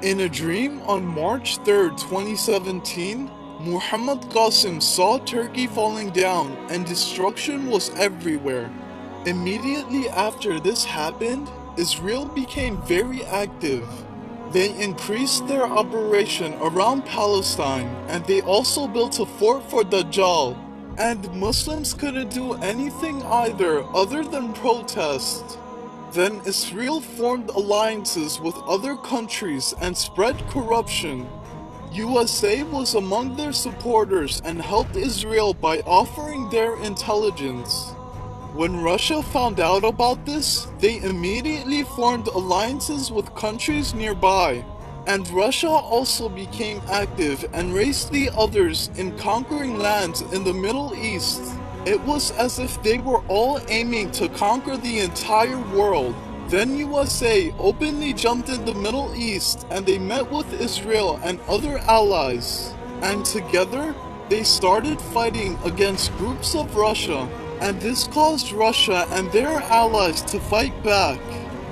In a dream on March 3rd, 2017, Muhammad Qasim saw Turkey falling down and destruction was everywhere. Immediately after this happened, Israel became very active. They increased their operation around Palestine and they also built a fort for Dajjal. And Muslims couldn't do anything either other than protest. Then Israel formed alliances with other countries and spread corruption. USA was among their supporters and helped Israel by offering their intelligence. When Russia found out about this, they immediately formed alliances with countries nearby. And Russia also became active and raced the others in conquering lands in the Middle East. It was as if they were all aiming to conquer the entire world. Then USA openly jumped in the Middle East and they met with Israel and other allies. And together, they started fighting against groups of Russia. And this caused Russia and their allies to fight back.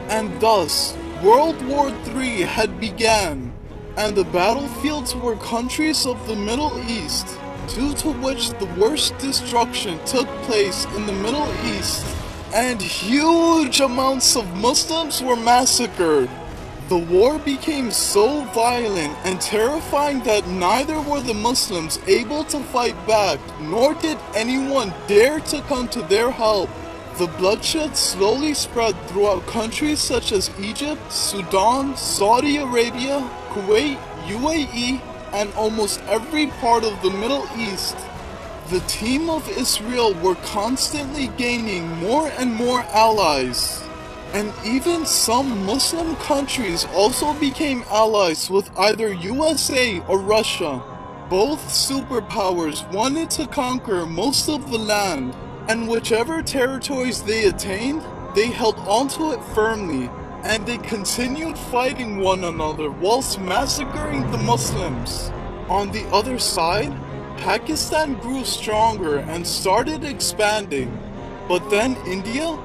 And thus, World War III had began. And the battlefields were countries of the Middle East, due to which the worst destruction took place in the Middle East, and huge amounts of Muslims were massacred. The war became so violent and terrifying that neither were the Muslims able to fight back, nor did anyone dare to come to their help. The bloodshed slowly spread throughout countries such as Egypt, Sudan, Saudi Arabia, Kuwait, UAE, and almost every part of the Middle East. The team of Israel were constantly gaining more and more allies. And even some Muslim countries also became allies with either USA or Russia. Both superpowers wanted to conquer most of the land, and whichever territories they attained, they held onto it firmly. And they continued fighting one another whilst massacring the Muslims. On the other side, Pakistan grew stronger and started expanding. But then India,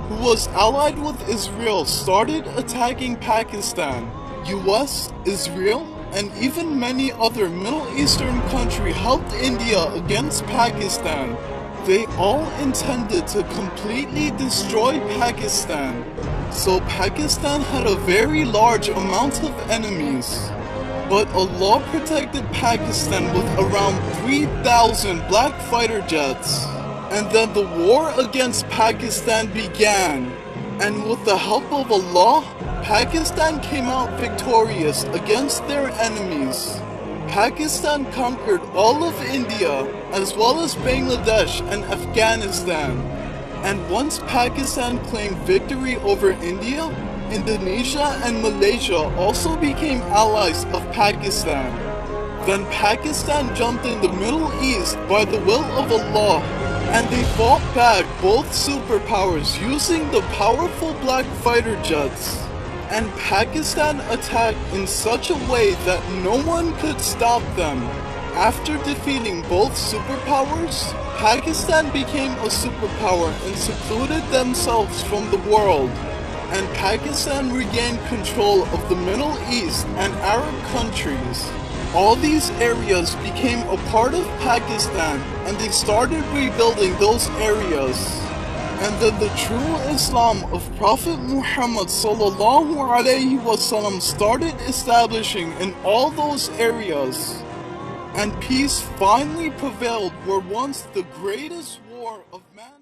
who was allied with Israel, started attacking Pakistan. US, Israel, and even many other Middle Eastern countries helped India against Pakistan. They all intended to completely destroy Pakistan. So Pakistan had a very large amount of enemies. But Allah protected Pakistan with around 3,000 black fighter jets. And then the war against Pakistan began. And with the help of Allah, Pakistan came out victorious against their enemies. Pakistan conquered all of India, as well as Bangladesh and Afghanistan. And once Pakistan claimed victory over India, Indonesia and Malaysia also became allies of Pakistan. Then Pakistan jumped in the Middle East by the will of Allah, and they fought back both superpowers using the powerful black fighter jets. And Pakistan attacked in such a way that no one could stop them. After defeating both superpowers, Pakistan became a superpower and secluded themselves from the world. And Pakistan regained control of the Middle East and Arab countries. All these areas became a part of Pakistan and they started rebuilding those areas. And then the true Islam of Prophet Muhammad ﷺ started establishing in all those areas. And peace finally prevailed where once the greatest war of man